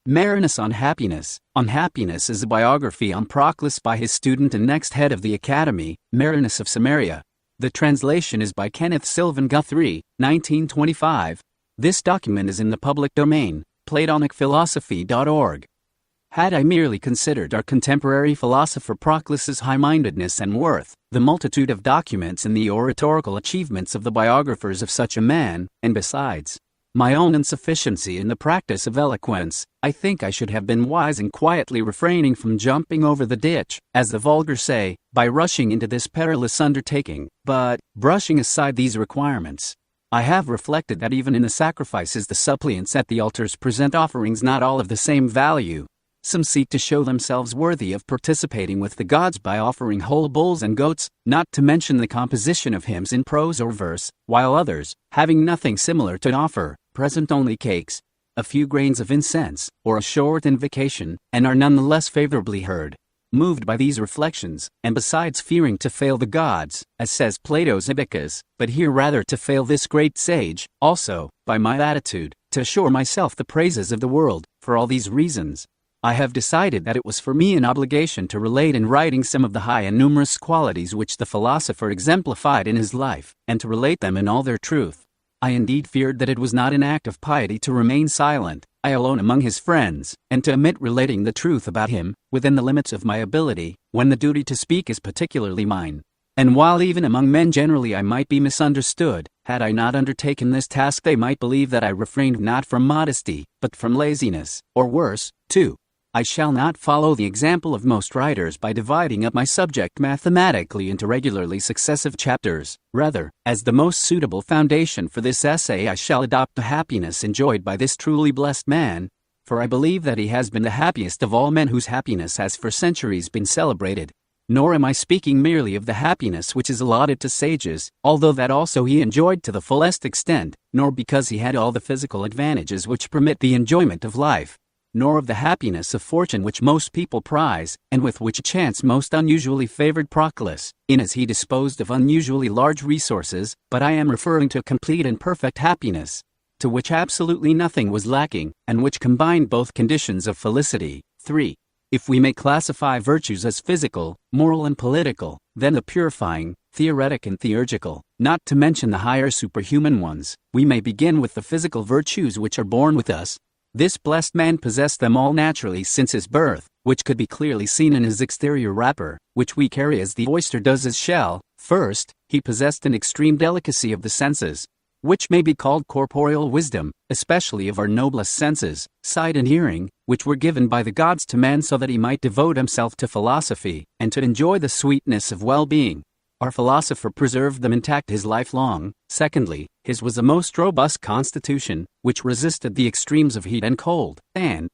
Marinus on Happiness. On Happiness is a biography on Proclus by his student and next head of the Academy, Marinus of Samaria. The translation is by Kenneth Sylvan Guthrie, 1925. This document is in the public domain, platonicphilosophy.org. Had I merely considered our contemporary philosopher Proclus's high-mindedness and worth, the multitude of documents and the oratorical achievements of the biographers of such a man, and besides, my own insufficiency in the practice of eloquence, I think I should have been wise in quietly refraining from jumping over the ditch, as the vulgar say, by rushing into this perilous undertaking. But, brushing aside these requirements, I have reflected that even in the sacrifices the suppliants at the altars present offerings not all of the same value. Some seek to show themselves worthy of participating with the gods by offering whole bulls and goats, not to mention the composition of hymns in prose or verse, while others, having nothing similar to offer, present only cakes, a few grains of incense, or a short invocation, and are none the less favorably heard. Moved by these reflections, and besides fearing to fail the gods, as says Plato's Ibycus, but here rather to fail this great sage, also, by my attitude, to assure myself the praises of the world, for all these reasons, I have decided that it was for me an obligation to relate in writing some of the high and numerous qualities which the philosopher exemplified in his life, and to relate them in all their truth. I indeed feared that it was not an act of piety to remain silent, I alone among his friends, and to omit relating the truth about him, within the limits of my ability, when the duty to speak is particularly mine. And while even among men generally I might be misunderstood, had I not undertaken this task they might believe that I refrained not from modesty, but from laziness, or worse, too. I shall not follow the example of most writers by dividing up my subject mathematically into regularly successive chapters. Rather, as the most suitable foundation for this essay I shall adopt the happiness enjoyed by this truly blessed man, for I believe that he has been the happiest of all men whose happiness has for centuries been celebrated. Nor am I speaking merely of the happiness which is allotted to sages, although that also he enjoyed to the fullest extent, nor because he had all the physical advantages which permit the enjoyment of life, nor of the happiness of fortune which most people prize, and with which chance most unusually favored Proclus, as he disposed of unusually large resources, but I am referring to complete and perfect happiness, to which absolutely nothing was lacking, and which combined both conditions of felicity. 3. If we may classify virtues as physical, moral and political, then the purifying, theoretic and theurgical, not to mention the higher superhuman ones, we may begin with the physical virtues which are born with us. This blessed man possessed them all naturally since his birth, which could be clearly seen in his exterior wrapper, which we carry as the oyster does his shell. First, he possessed an extreme delicacy of the senses, which may be called corporeal wisdom, especially of our noblest senses, sight and hearing, which were given by the gods to man so that he might devote himself to philosophy, and to enjoy the sweetness of well-being. Our philosopher preserved them intact his life long. Secondly, his was a most robust constitution, which resisted the extremes of heat and cold, and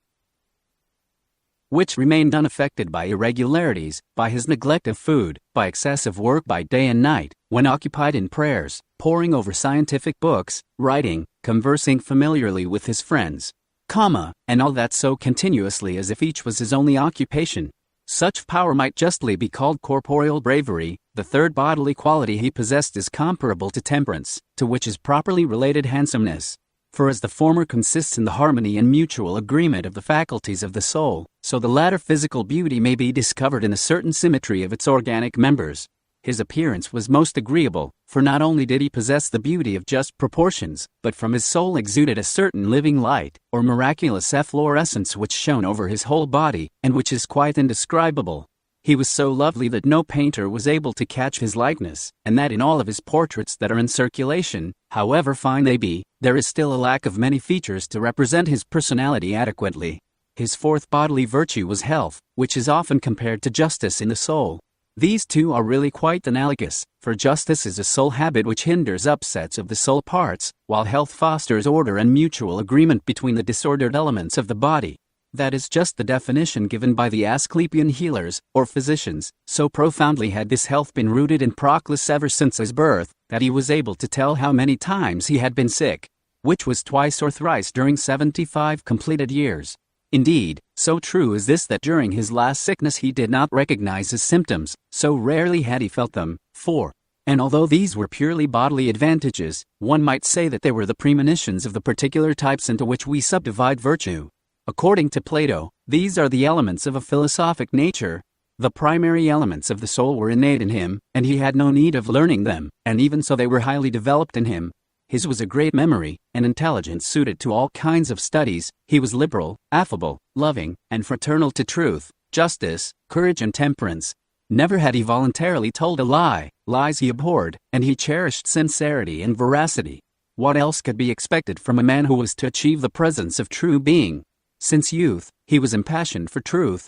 which remained unaffected by irregularities, by his neglect of food, by excessive work by day and night, when occupied in prayers, poring over scientific books, writing, conversing familiarly with his friends, and all that so continuously as if each was his only occupation. Such power might justly be called corporeal bravery. The third bodily quality he possessed is comparable to temperance, to which is properly related handsomeness. For as the former consists in the harmony and mutual agreement of the faculties of the soul, so the latter physical beauty may be discovered in a certain symmetry of its organic members. His appearance was most agreeable, for not only did he possess the beauty of just proportions, but from his soul exuded a certain living light, or miraculous efflorescence which shone over his whole body, and which is quite indescribable. He was so lovely that no painter was able to catch his likeness, and that in all of his portraits that are in circulation, however fine they be, there is still a lack of many features to represent his personality adequately. His fourth bodily virtue was health, which is often compared to justice in the soul. These two are really quite analogous, for justice is a soul habit which hinders upsets of the soul parts, while health fosters order and mutual agreement between the disordered elements of the body. That is just the definition given by the Asclepian healers, or physicians. So profoundly had this health been rooted in Proclus ever since his birth, that he was able to tell how many times he had been sick, which was twice or thrice during 75 completed years. Indeed, so true is this that during his last sickness he did not recognize his symptoms, so rarely had he felt them. 4. And although these were purely bodily advantages, one might say that they were the premonitions of the particular types into which we subdivide virtue. According to Plato, these are the elements of a philosophic nature. The primary elements of the soul were innate in him, and he had no need of learning them, and even so they were highly developed in him. His was a great memory, an intelligence suited to all kinds of studies. He was liberal, affable, loving, and fraternal to truth, justice, courage and temperance. Never had he voluntarily told a lie, lies he abhorred, and he cherished sincerity and veracity. What else could be expected from a man who was to achieve the presence of true being? Since youth, he was impassioned for truth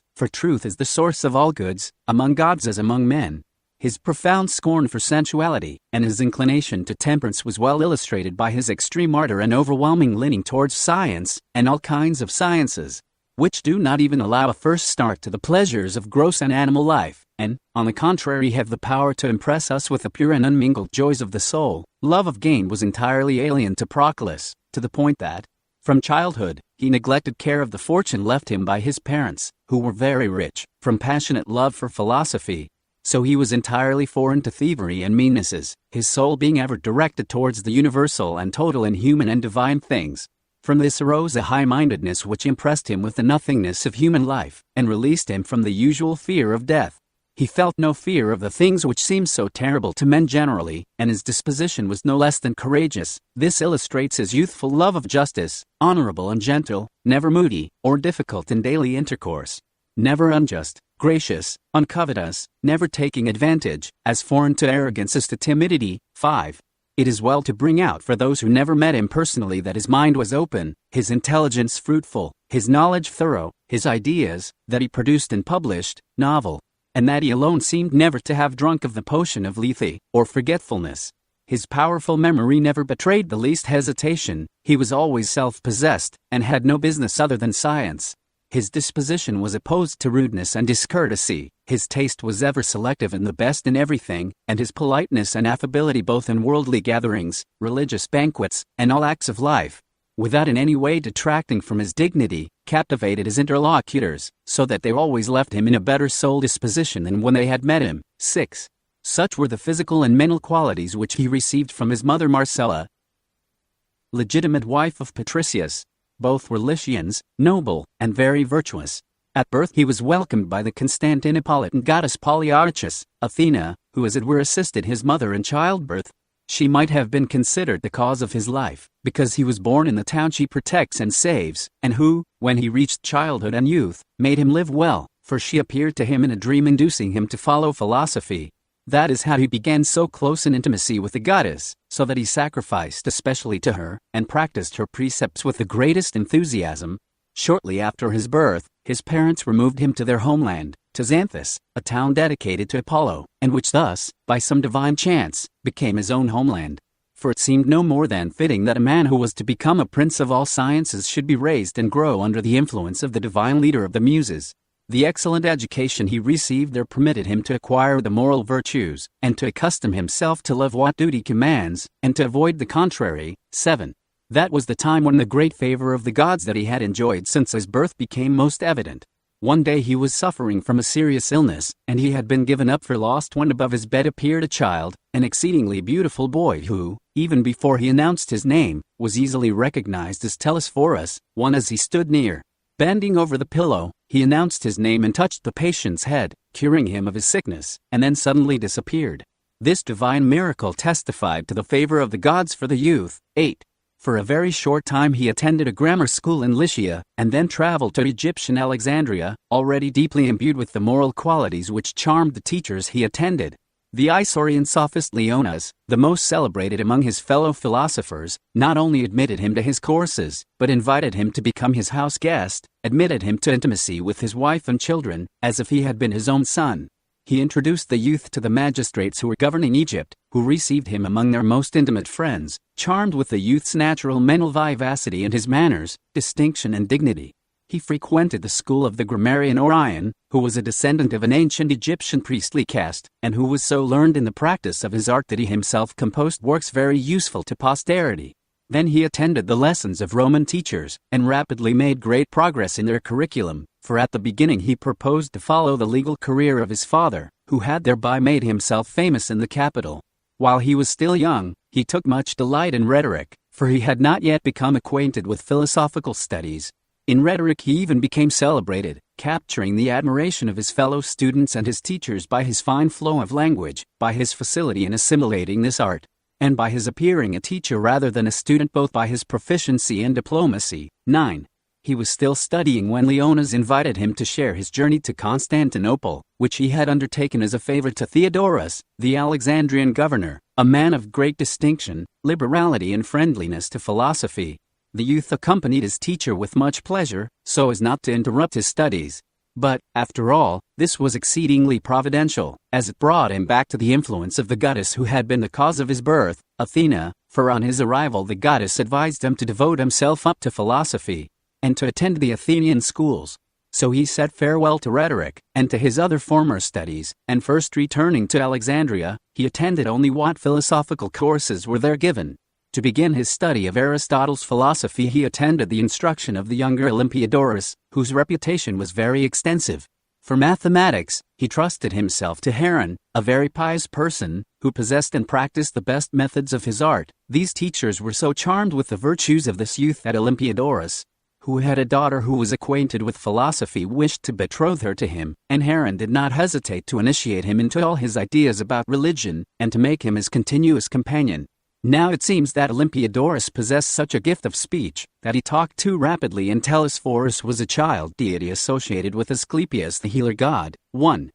is the source of all goods, among gods as among men. His profound scorn for sensuality and his inclination to temperance was well illustrated by his extreme ardor and overwhelming leaning towards science and all kinds of sciences, which do not even allow a first start to the pleasures of gross and animal life, and, on the contrary, have the power to impress us with the pure and unmingled joys of the soul. Love of gain was entirely alien to Proclus, to the point that, from childhood, he neglected care of the fortune left him by his parents, who were very rich, from passionate love for philosophy. So he was entirely foreign to thievery and meannesses, his soul being ever directed towards the universal and total in human and divine things. From this arose a high-mindedness which impressed him with the nothingness of human life, and released him from the usual fear of death. He felt no fear of the things which seem so terrible to men generally, and his disposition was no less than courageous. This illustrates his youthful love of justice, honorable and gentle, never moody, or difficult in daily intercourse. Never unjust, gracious, uncovetous, never taking advantage, as foreign to arrogance as to timidity. 5. It is well to bring out for those who never met him personally that his mind was open, his intelligence fruitful, his knowledge thorough, his ideas, that he produced and published, novel, and that he alone seemed never to have drunk of the potion of lethe, or forgetfulness. His powerful memory never betrayed the least hesitation, he was always self-possessed, and had no business other than science. His disposition was opposed to rudeness and discourtesy, his taste was ever selective in the best in everything, and his politeness and affability both in worldly gatherings, religious banquets, and all acts of life, without in any way detracting from his dignity, captivated his interlocutors, so that they always left him in a better soul disposition than when they had met him. 6. Such were the physical and mental qualities which he received from his mother Marcella, legitimate wife of Patricius. Both were Lycians, noble, and very virtuous. At birth he was welcomed by the Constantinopolitan goddess Polyarchus, Athena, who as it were assisted his mother in childbirth. She might have been considered the cause of his life, because he was born in the town she protects and saves, and who, when he reached childhood and youth, made him live well, for she appeared to him in a dream inducing him to follow philosophy. That is how he began so close an intimacy with the goddess, so that he sacrificed especially to her, and practiced her precepts with the greatest enthusiasm. Shortly after his birth, his parents removed him to their homeland, to Xanthus, a town dedicated to Apollo, and which thus, by some divine chance, became his own homeland. For it seemed no more than fitting that a man who was to become a prince of all sciences should be raised and grow under the influence of the divine leader of the Muses. The excellent education he received there permitted him to acquire the moral virtues, and to accustom himself to love what duty commands, and to avoid the contrary. 7. That was the time when the great favor of the gods that he had enjoyed since his birth became most evident. One day he was suffering from a serious illness, and he had been given up for lost when above his bed appeared a child, an exceedingly beautiful boy who, even before he announced his name, was easily recognized as Telesphorus. One as he stood near, bending over the pillow, he announced his name and touched the patient's head, curing him of his sickness, and then suddenly disappeared. This divine miracle testified to the favor of the gods for the youth. 8. For a very short time he attended a grammar school in Lycia, and then traveled to Egyptian Alexandria, already deeply imbued with the moral qualities which charmed the teachers he attended. The Isaurian sophist Leonas, the most celebrated among his fellow philosophers, not only admitted him to his courses, but invited him to become his house guest, admitted him to intimacy with his wife and children, as if he had been his own son. He introduced the youth to the magistrates who were governing Egypt, who received him among their most intimate friends, charmed with the youth's natural mental vivacity and his manners, distinction and dignity. He frequented the school of the grammarian Orion, who was a descendant of an ancient Egyptian priestly caste, and who was so learned in the practice of his art that he himself composed works very useful to posterity. Then he attended the lessons of Roman teachers, and rapidly made great progress in their curriculum, for at the beginning he proposed to follow the legal career of his father, who had thereby made himself famous in the capital. While he was still young, he took much delight in rhetoric, for he had not yet become acquainted with philosophical studies. In rhetoric he even became celebrated, capturing the admiration of his fellow students and his teachers by his fine flow of language, by his facility in assimilating this art, and by his appearing a teacher rather than a student, both by his proficiency and diplomacy. 9. He was still studying when Leonas invited him to share his journey to Constantinople, which he had undertaken as a favor to Theodorus, the Alexandrian governor, a man of great distinction, liberality and friendliness to philosophy. The youth accompanied his teacher with much pleasure, so as not to interrupt his studies. But, after all, this was exceedingly providential, as it brought him back to the influence of the goddess who had been the cause of his birth, Athena, for on his arrival the goddess advised him to devote himself up to philosophy, and to attend the Athenian schools. So he said farewell to rhetoric, and to his other former studies, and first returning to Alexandria, he attended only what philosophical courses were there given. To begin his study of Aristotle's philosophy he attended the instruction of the younger Olympiodorus, whose reputation was very extensive. For mathematics, he trusted himself to Heron, a very pious person, who possessed and practiced the best methods of his art. These teachers were so charmed with the virtues of this youth that Olympiodorus, who had a daughter who was acquainted with philosophy, wished to betroth her to him, and Heron did not hesitate to initiate him into all his ideas about religion, and to make him his continuous companion. Now it seems that Olympiodorus possessed such a gift of speech, that he talked too rapidly, and Telesphorus was a child deity associated with Asclepius the healer god. 1.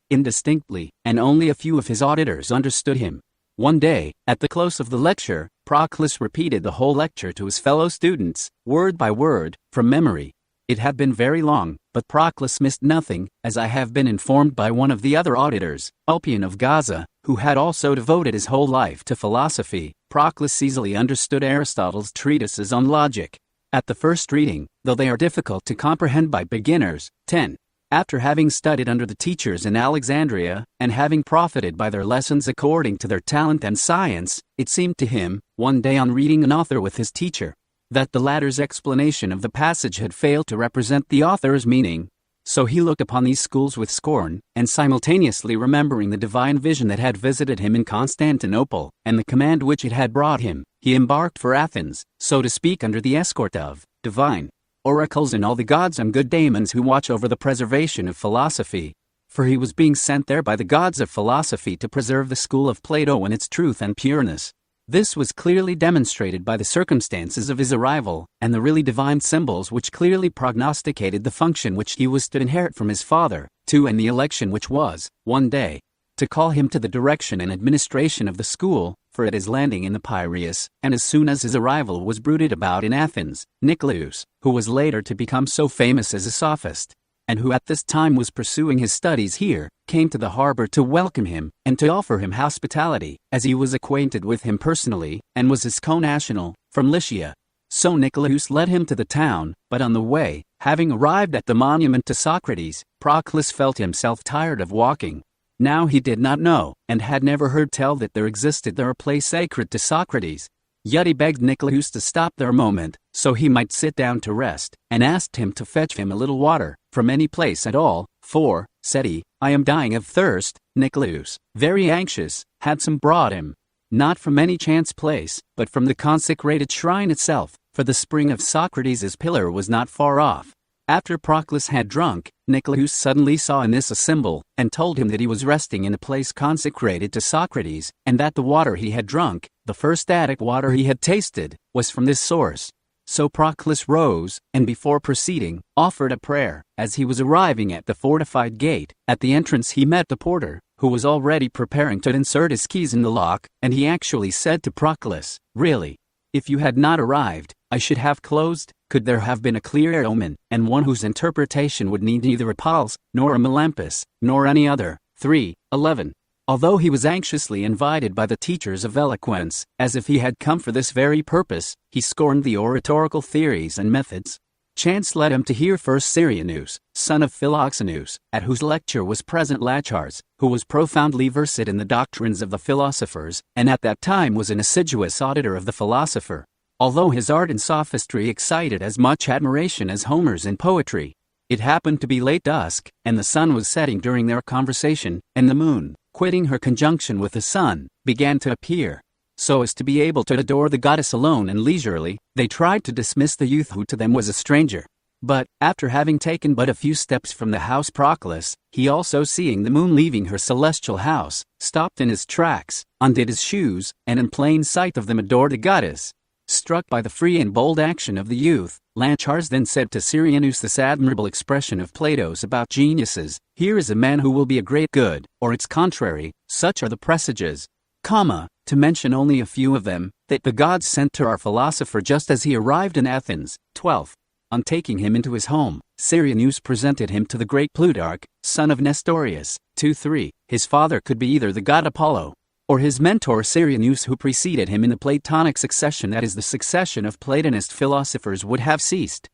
Indistinctly, and only a few of his auditors understood him. One day, at the close of the lecture, Proclus repeated the whole lecture to his fellow students, word by word, from memory. It had been very long, but Proclus missed nothing, as I have been informed by one of the other auditors, Ulpian of Gaza, who had also devoted his whole life to philosophy. Proclus easily understood Aristotle's treatises on logic. At the first reading, though they are difficult to comprehend by beginners. 10. After having studied under the teachers in Alexandria, and having profited by their lessons according to their talent and science, it seemed to him, one day on reading an author with his teacher, that the latter's explanation of the passage had failed to represent the author's meaning. So he looked upon these schools with scorn, and simultaneously remembering the divine vision that had visited him in Constantinople, and the command which it had brought him, he embarked for Athens, so to speak, under the escort of divine oracles and all the gods and good daemons who watch over the preservation of philosophy. For he was being sent there by the gods of philosophy to preserve the school of Plato in its truth and pureness. This was clearly demonstrated by the circumstances of his arrival, and the really divine symbols which clearly prognosticated the function which he was to inherit from his father. 2. And the election which was, one day, to call him to the direction and administration of the school, for at his landing in the Piraeus, and as soon as his arrival was bruited about in Athens, Nicolaus, who was later to become so famous as a sophist, and who at this time was pursuing his studies here, came to the harbor to welcome him, and to offer him hospitality, as he was acquainted with him personally, and was his co-national, from Lycia. So Nicolaus led him to the town, but on the way, having arrived at the monument to Socrates, Proclus felt himself tired of walking. Now he did not know, and had never heard tell that there existed there a place sacred to Socrates. Yet he begged Nicolaus to stop there a moment, so he might sit down to rest, and asked him to fetch him a little water, from any place at all, for, said he, I am dying of thirst. Nicolaus, very anxious, had some brought him, not from any chance place, but from the consecrated shrine itself, for the spring of Socrates' pillar was not far off. After Proclus had drunk, Nicolaus suddenly saw in this a symbol, and told him that he was resting in a place consecrated to Socrates, and that the water he had drunk, the first Attic water he had tasted, was from this source. So Proclus rose, and before proceeding, offered a prayer. As he was arriving at the fortified gate, at the entrance he met the porter, who was already preparing to insert his keys in the lock, and he actually said to Proclus, Really, if you had not arrived, I should have closed. Could there have been a clear omen, and one whose interpretation would need neither a Pallas, nor a Melampus, nor any other? 3:11. Although he was anxiously invited by the teachers of eloquence, as if he had come for this very purpose, he scorned the oratorical theories and methods. Chance led him to hear first Syrianus, son of Philoxenus, at whose lecture was present Lachares, who was profoundly versed in the doctrines of the philosophers, and at that time was an assiduous auditor of the philosopher. Although his art and sophistry excited as much admiration as Homer's in poetry, it happened to be late dusk, and the sun was setting during their conversation, and the moon, quitting her conjunction with the sun, began to appear. so as to be able to adore the goddess alone and leisurely. They tried to dismiss the youth who to them was a stranger. But, after having taken but a few steps from the house Proclus, he also seeing the moon leaving her celestial house, stopped in his tracks, undid his shoes, and in plain sight of them adored the goddess. Struck by the free and bold action of the youth, Lanchars then said to Syrianus this admirable expression of Plato's about geniuses: "Here is a man who will be a great good, or its contrary, such are the presages." To mention only a few of them, that the gods sent to our philosopher just as he arrived in Athens. 12. On taking him into his home, Syrianus presented him to the great Plutarch, son of Nestorius. 2-3. His father could be either the god Apollo, or his mentor Syrianus, who preceded him in the Platonic succession, that is, the succession of Platonist philosophers would have ceased.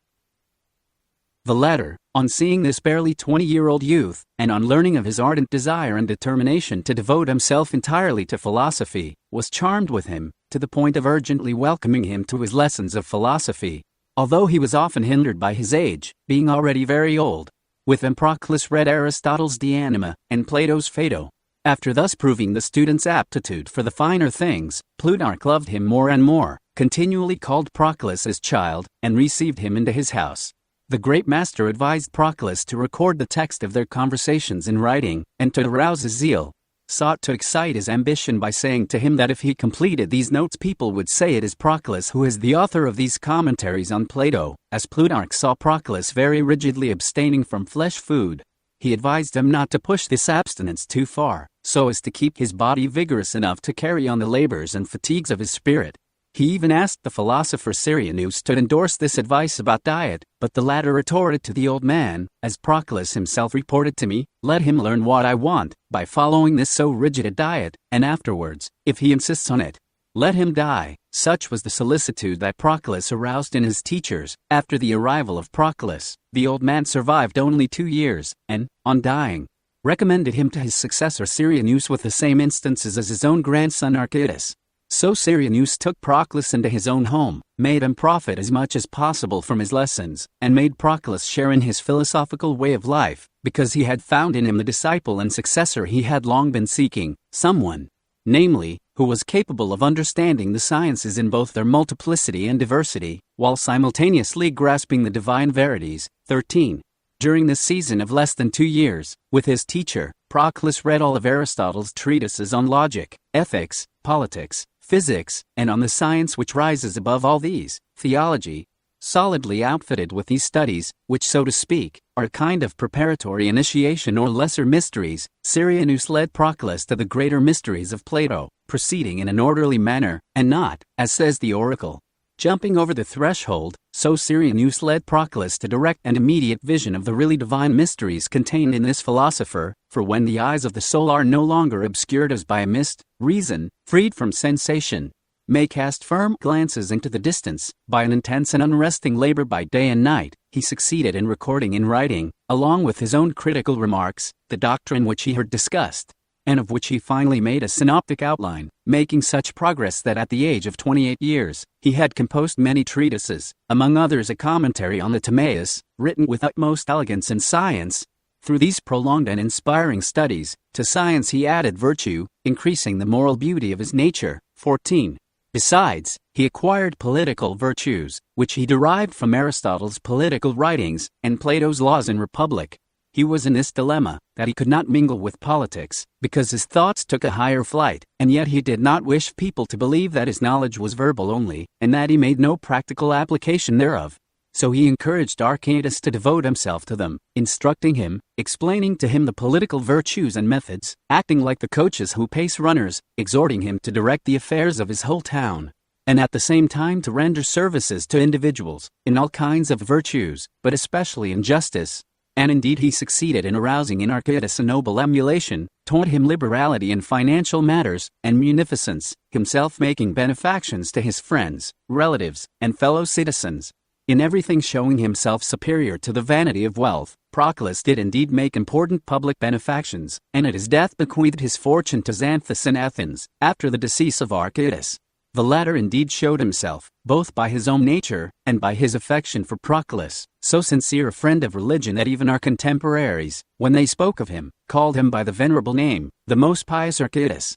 The latter, on seeing this barely 20-year-old youth, and on learning of his ardent desire and determination to devote himself entirely to philosophy, was charmed with him, to the point of urgently welcoming him to his lessons of philosophy, although he was often hindered by his age, being already very old. With him Proclus read Aristotle's De Anima, and Plato's Phaedo. After thus proving the student's aptitude for the finer things, Plutarch loved him more and more, continually called Proclus his child, and received him into his house. The great master advised Proclus to record the text of their conversations in writing, and to arouse his zeal, sought to excite his ambition by saying to him that if he completed these notes people would say it is Proclus who is the author of these commentaries on Plato. As Plutarch saw Proclus very rigidly abstaining from flesh food, he advised him not to push this abstinence too far, so as to keep his body vigorous enough to carry on the labors and fatigues of his spirit. He even asked the philosopher Syrianus to endorse this advice about diet, but the latter retorted to the old man, as Proclus himself reported to me, "Let him learn what I want, by following this so rigid a diet, and afterwards, if he insists on it, let him die." Such was the solicitude that Proclus aroused in his teachers. After the arrival of Proclus, the old man survived only 2 years, and, on dying, recommended him to his successor Syrianus with the same instances as his own grandson Archytas. So Syrianus took Proclus into his own home, made him profit as much as possible from his lessons, and made Proclus share in his philosophical way of life, because he had found in him the disciple and successor he had long been seeking, someone, namely, who was capable of understanding the sciences in both their multiplicity and diversity, while simultaneously grasping the divine verities. 13. During this season of less than 2 years, with his teacher, Proclus read all of Aristotle's treatises on logic, ethics, politics, physics, and on the science which rises above all these, theology. Solidly outfitted with these studies, which, so to speak, are a kind of preparatory initiation or lesser mysteries, Syrianus led Proclus to the greater mysteries of Plato, proceeding in an orderly manner, and not, as says the oracle, jumping over the threshold. So Syrianus led Proclus to direct and immediate vision of the really divine mysteries contained in this philosopher, for when the eyes of the soul are no longer obscured as by a mist, reason, freed from sensation, may cast firm glances into the distance. By an intense and unresting labor by day and night, he succeeded in recording in writing, along with his own critical remarks, the doctrine which he heard discussed, and of which he finally made a synoptic outline, making such progress that at the age of 28 years, he had composed many treatises, among others a commentary on the Timaeus, written with utmost elegance and science. Through these prolonged and inspiring studies, to science he added virtue, increasing the moral beauty of his nature. 14. Besides, he acquired political virtues, which he derived from Aristotle's political writings, and Plato's Laws and Republic. He was in this dilemma, that he could not mingle with politics, because his thoughts took a higher flight, and yet he did not wish people to believe that his knowledge was verbal only, and that he made no practical application thereof. So he encouraged Archytas to devote himself to them, instructing him, explaining to him the political virtues and methods, acting like the coaches who pace runners, exhorting him to direct the affairs of his whole town, and at the same time to render services to individuals, in all kinds of virtues, but especially in justice. And indeed he succeeded in arousing in Archytas a noble emulation, taught him liberality in financial matters, and munificence, himself making benefactions to his friends, relatives, and fellow citizens. In everything showing himself superior to the vanity of wealth, Proclus did indeed make important public benefactions, and at his death bequeathed his fortune to Xanthus in Athens, after the decease of Archytas. The latter indeed showed himself, both by his own nature, and by his affection for Proclus, so sincere a friend of religion that even our contemporaries, when they spoke of him, called him by the venerable name, the most pious Archytas.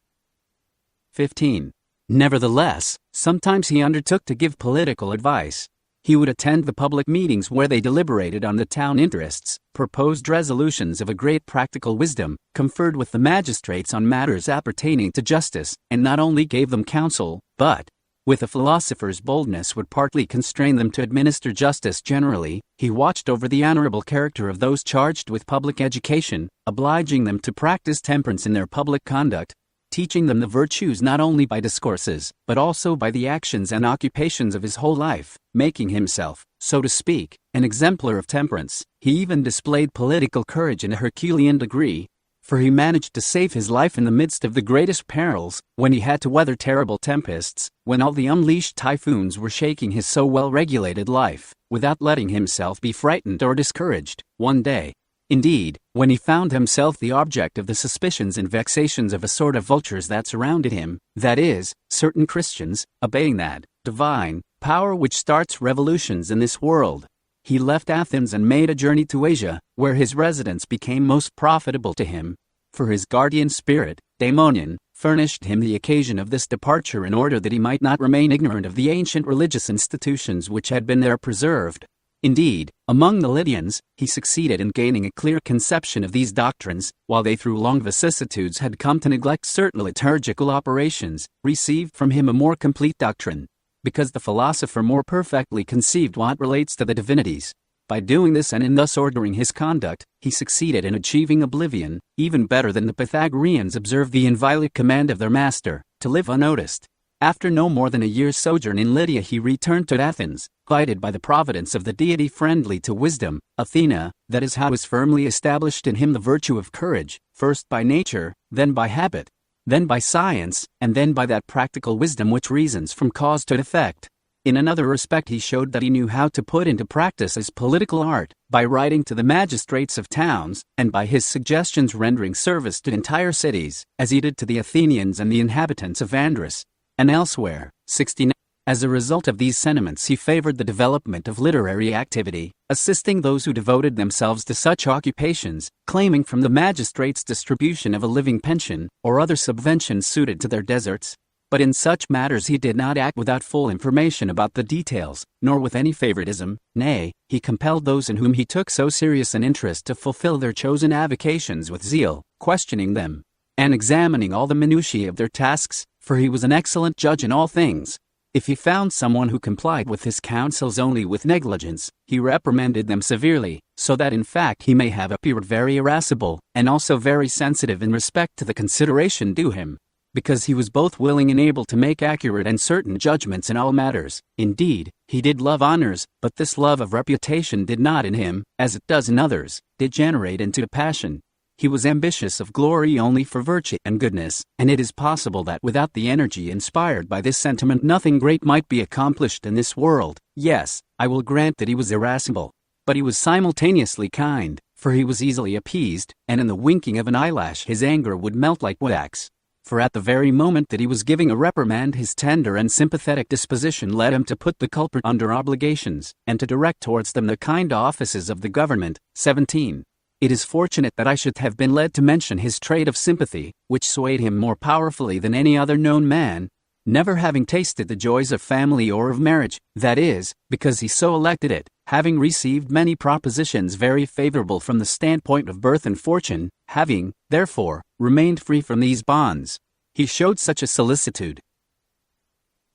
15. Nevertheless, sometimes he undertook to give political advice. He would attend the public meetings where they deliberated on the town interests, proposed resolutions of a great practical wisdom, conferred with the magistrates on matters appertaining to justice, and not only gave them counsel, but, with a philosopher's boldness, would partly constrain them to administer justice generally. He watched over the honorable character of those charged with public education, obliging them to practice temperance in their public conduct, teaching them the virtues not only by discourses, but also by the actions and occupations of his whole life, making himself, so to speak, an exemplar of temperance. He even displayed political courage in a Herculean degree, for he managed to save his life in the midst of the greatest perils, when he had to weather terrible tempests, when all the unleashed typhoons were shaking his so well-regulated life, without letting himself be frightened or discouraged. One day, indeed, when he found himself the object of the suspicions and vexations of a sort of vultures that surrounded him, that is, certain Christians, obeying that divine power which starts revolutions in this world, he left Athens and made a journey to Asia, where his residence became most profitable to him. For his guardian spirit, Daemonion, furnished him the occasion of this departure in order that he might not remain ignorant of the ancient religious institutions which had been there preserved. Indeed, among the Lydians, he succeeded in gaining a clear conception of these doctrines, while they through long vicissitudes had come to neglect certain liturgical operations, received from him a more complete doctrine, because the philosopher more perfectly conceived what relates to the divinities. By doing this and in thus ordering his conduct, he succeeded in achieving oblivion, even better than the Pythagoreans observed the inviolate command of their master, to live unnoticed. After no more than a year's sojourn in Lydia he returned to Athens, guided by the providence of the deity friendly to wisdom, Athena. That is how was firmly established in him the virtue of courage, first by nature, then by habit, then by science, and then by that practical wisdom which reasons from cause to effect. In another respect he showed that he knew how to put into practice his political art, by writing to the magistrates of towns, and by his suggestions rendering service to entire cities, as he did to the Athenians and the inhabitants of Andrus, and elsewhere. 69. As a result of these sentiments he favored the development of literary activity, assisting those who devoted themselves to such occupations, claiming from the magistrates distribution of a living pension, or other subventions suited to their deserts. But in such matters he did not act without full information about the details, nor with any favoritism. Nay, he compelled those in whom he took so serious an interest to fulfill their chosen avocations with zeal, questioning them, and examining all the minutiae of their tasks, for he was an excellent judge in all things. If he found someone who complied with his counsels only with negligence, he reprimanded them severely, so that in fact he may have appeared very irascible, and also very sensitive in respect to the consideration due him, because he was both willing and able to make accurate and certain judgments in all matters. Indeed, he did love honors, but this love of reputation did not in him, as it does in others, degenerate into passion. He was ambitious of glory only for virtue and goodness, and it is possible that without the energy inspired by this sentiment nothing great might be accomplished in this world. Yes, I will grant that he was irascible, but he was simultaneously kind, for he was easily appeased, and in the winking of an eyelash his anger would melt like wax. For at the very moment that he was giving a reprimand his tender and sympathetic disposition led him to put the culprit under obligations, and to direct towards them the kind offices of the government. 17. It is fortunate that I should have been led to mention his trait of sympathy, which swayed him more powerfully than any other known man, never having tasted the joys of family or of marriage, that is, because he so elected it, having received many propositions very favorable from the standpoint of birth and fortune, having, therefore, remained free from these bonds. He showed such a solicitude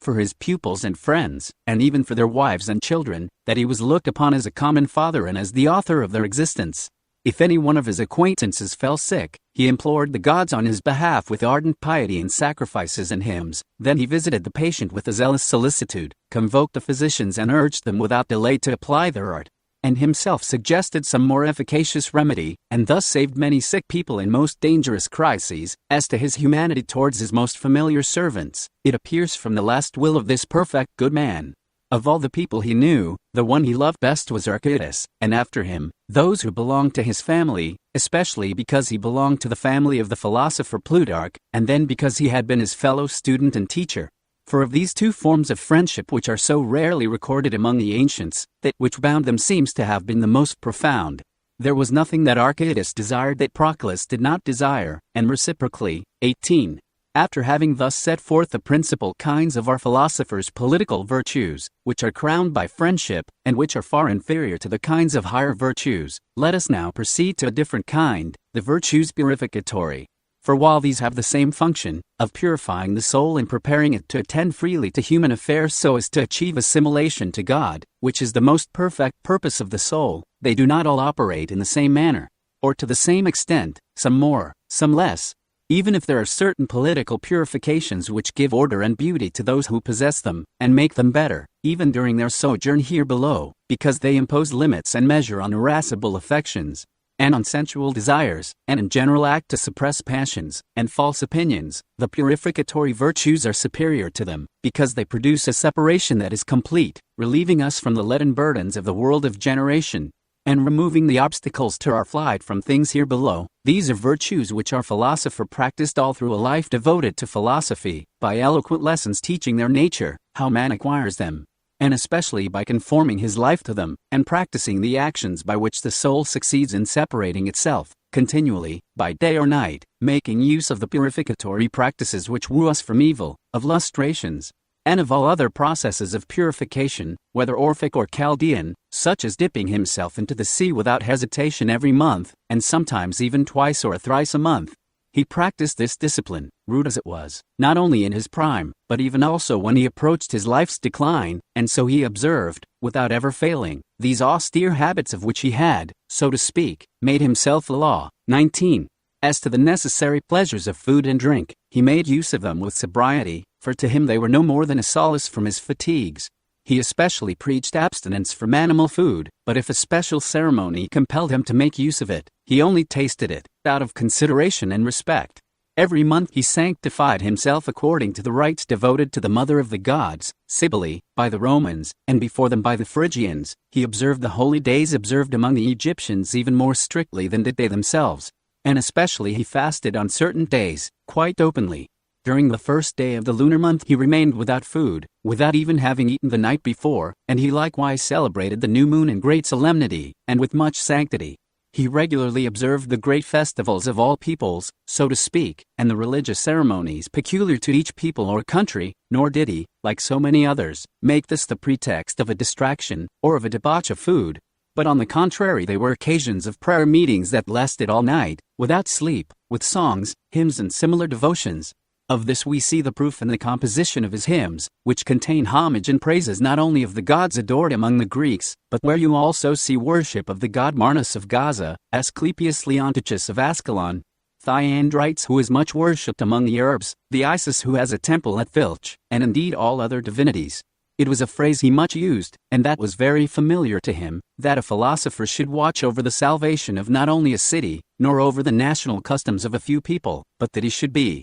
for his pupils and friends, and even for their wives and children, that he was looked upon as a common father and as the author of their existence. If any one of his acquaintances fell sick, he implored the gods on his behalf with ardent piety and sacrifices and hymns. Then he visited the patient with a zealous solicitude, convoked the physicians and urged them without delay to apply their art, and himself suggested some more efficacious remedy, and thus saved many sick people in most dangerous crises. As to his humanity towards his most familiar servants, it appears from the last will of this perfect good man. Of all the people he knew, the one he loved best was Archytas, and after him, those who belonged to his family, especially because he belonged to the family of the philosopher Plutarch, and then because he had been his fellow student and teacher. For of these two forms of friendship which are so rarely recorded among the ancients, that which bound them seems to have been the most profound. There was nothing that Archytas desired that Proclus did not desire, and reciprocally. 18. After having thus set forth the principal kinds of our philosophers' political virtues, which are crowned by friendship, and which are far inferior to the kinds of higher virtues, let us now proceed to a different kind, the virtues purificatory. For while these have the same function, of purifying the soul and preparing it to attend freely to human affairs so as to achieve assimilation to God, which is the most perfect purpose of the soul, they do not all operate in the same manner, or to the same extent, some more, some less. Even if there are certain political purifications which give order and beauty to those who possess them, and make them better, even during their sojourn here below, because they impose limits and measure on irascible affections, and on sensual desires, and in general act to suppress passions, and false opinions, the purificatory virtues are superior to them, because they produce a separation that is complete, relieving us from the leaden burdens of the world of generation, and removing the obstacles to our flight from things here below. These are virtues which our philosopher practiced all through a life devoted to philosophy, by eloquent lessons teaching their nature, how man acquires them, and especially by conforming his life to them, and practicing the actions by which the soul succeeds in separating itself, continually, by day or night, making use of the purificatory practices which woo us from evil, of lustrations, and of all other processes of purification, whether Orphic or Chaldean, such as dipping himself into the sea without hesitation every month, and sometimes even twice or thrice a month. He practiced this discipline, rude as it was, not only in his prime, but even also when he approached his life's decline, and so he observed, without ever failing, these austere habits of which he had, so to speak, made himself a law. 19. As to the necessary pleasures of food and drink, he made use of them with sobriety, for to him they were no more than a solace from his fatigues. He especially preached abstinence from animal food, but if a special ceremony compelled him to make use of it, he only tasted it, out of consideration and respect. Every month he sanctified himself according to the rites devoted to the mother of the gods, Cybele, by the Romans, and before them by the Phrygians. He observed the holy days observed among the Egyptians even more strictly than did they themselves, and especially he fasted on certain days, quite openly. During the first day of the lunar month he remained without food, without even having eaten the night before, and he likewise celebrated the new moon in great solemnity, and with much sanctity. He regularly observed the great festivals of all peoples, so to speak, and the religious ceremonies peculiar to each people or country, nor did he, like so many others, make this the pretext of a distraction, or of a debauch of food. But on the contrary they were occasions of prayer meetings that lasted all night, without sleep, with songs, hymns and similar devotions. Of this we see the proof in the composition of his hymns, which contain homage and praises not only of the gods adored among the Greeks, but where you also see worship of the god Marnus of Gaza, Asclepius Leonticus of Ascalon, Thyandrites who is much worshipped among the Arabs, the Isis who has a temple at Filch, and indeed all other divinities. It was a phrase he much used, and that was very familiar to him, that a philosopher should watch over the salvation of not only a city, nor over the national customs of a few people, but that he should be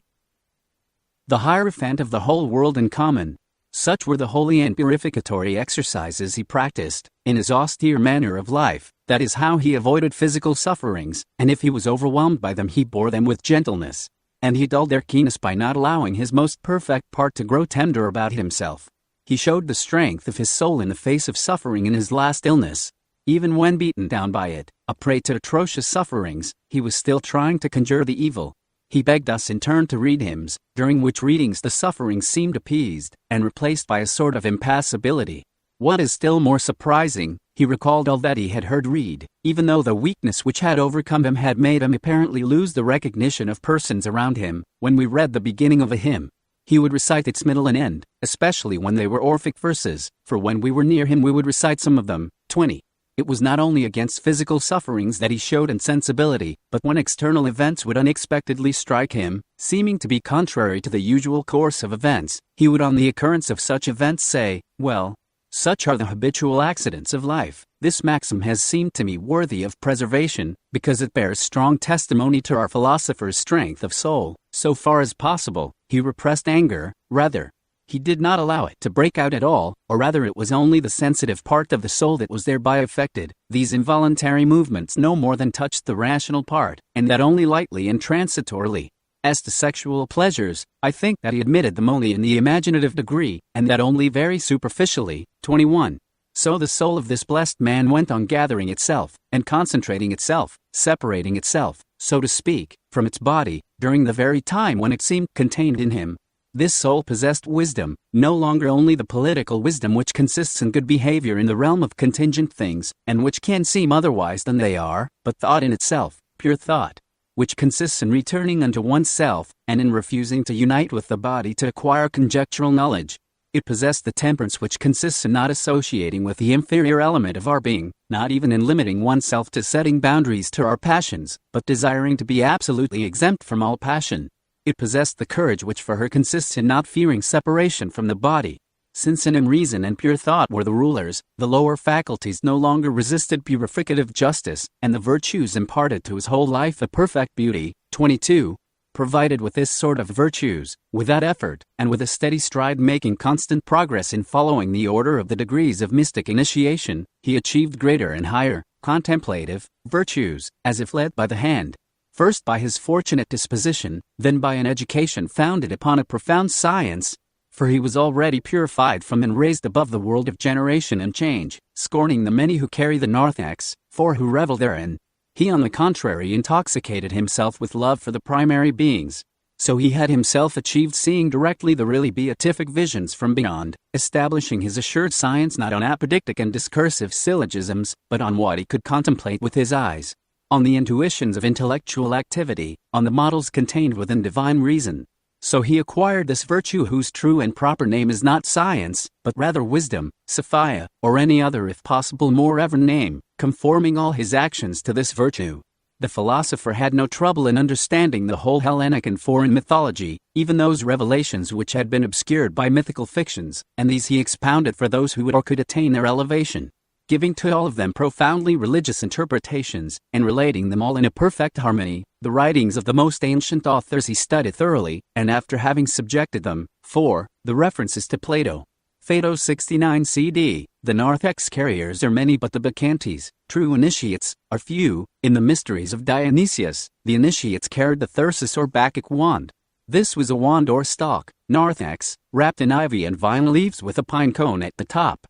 the hierophant of the whole world in common. Such were the holy and purificatory exercises he practiced, in his austere manner of life. That is how he avoided physical sufferings, and if he was overwhelmed by them he bore them with gentleness, and he dulled their keenness by not allowing his most perfect part to grow tender about himself. He showed the strength of his soul in the face of suffering in his last illness. Even when beaten down by it, a prey to atrocious sufferings, he was still trying to conjure the evil. He begged us in turn to read hymns, during which readings the sufferings seemed appeased, and replaced by a sort of impassibility. What is still more surprising, he recalled all that he had heard read, even though the weakness which had overcome him had made him apparently lose the recognition of persons around him. When we read the beginning of a hymn, he would recite its middle and end, especially when they were Orphic verses, for when we were near him we would recite some of them. 20. It was not only against physical sufferings that he showed insensibility, but when external events would unexpectedly strike him, seeming to be contrary to the usual course of events, he would on the occurrence of such events say, "Well, such are the habitual accidents of life." This maxim has seemed to me worthy of preservation, because it bears strong testimony to our philosopher's strength of soul. So far as possible, he repressed anger, rather. He did not allow it to break out at all, or rather it was only the sensitive part of the soul that was thereby affected. These involuntary movements no more than touched the rational part, and that only lightly and transitorily. As to sexual pleasures, I think that he admitted them only in the imaginative degree, and that only very superficially. 21. So the soul of this blessed man went on gathering itself, and concentrating itself, separating itself, so to speak, from its body, during the very time when it seemed contained in him. This soul possessed wisdom, no longer only the political wisdom which consists in good behavior in the realm of contingent things, and which can seem otherwise than they are, but thought in itself, pure thought, which consists in returning unto oneself, and in refusing to unite with the body to acquire conjectural knowledge. It possessed the temperance which consists in not associating with the inferior element of our being, not even in limiting oneself to setting boundaries to our passions, but desiring to be absolutely exempt from all passion. It possessed the courage which for her consists in not fearing separation from the body. Since in him reason and pure thought were the rulers, the lower faculties no longer resisted purificative justice, and the virtues imparted to his whole life a perfect beauty. 22. Provided with this sort of virtues, without effort, and with a steady stride making constant progress in following the order of the degrees of mystic initiation, he achieved greater and higher, contemplative, virtues, as if led by the hand. First by his fortunate disposition, then by an education founded upon a profound science, for he was already purified from and raised above the world of generation and change, scorning the many who carry the narthex, for who revel therein. He on the contrary intoxicated himself with love for the primary beings. So he had himself achieved seeing directly the really beatific visions from beyond, establishing his assured science not on apodictic and discursive syllogisms, but on what he could contemplate with his eyes, on the intuitions of intellectual activity, on the models contained within divine reason. So he acquired this virtue whose true and proper name is not science, but rather wisdom, Sophia, or any other if possible more reverend name, conforming all his actions to this virtue. The philosopher had no trouble in understanding the whole Hellenic and foreign mythology, even those revelations which had been obscured by mythical fictions, and these he expounded for those who would or could attain their elevation, giving to all of them profoundly religious interpretations, and relating them all in a perfect harmony. The writings of the most ancient authors he studied thoroughly, and after having subjected them, 4. The references to Plato. Phaedo 69 CD. The narthex carriers are many but the bacchantes, true initiates, are few. In the mysteries of Dionysius, the initiates carried the thyrsus or Bacchic wand. This was a wand or stalk, narthex, wrapped in ivy and vine leaves with a pine cone at the top.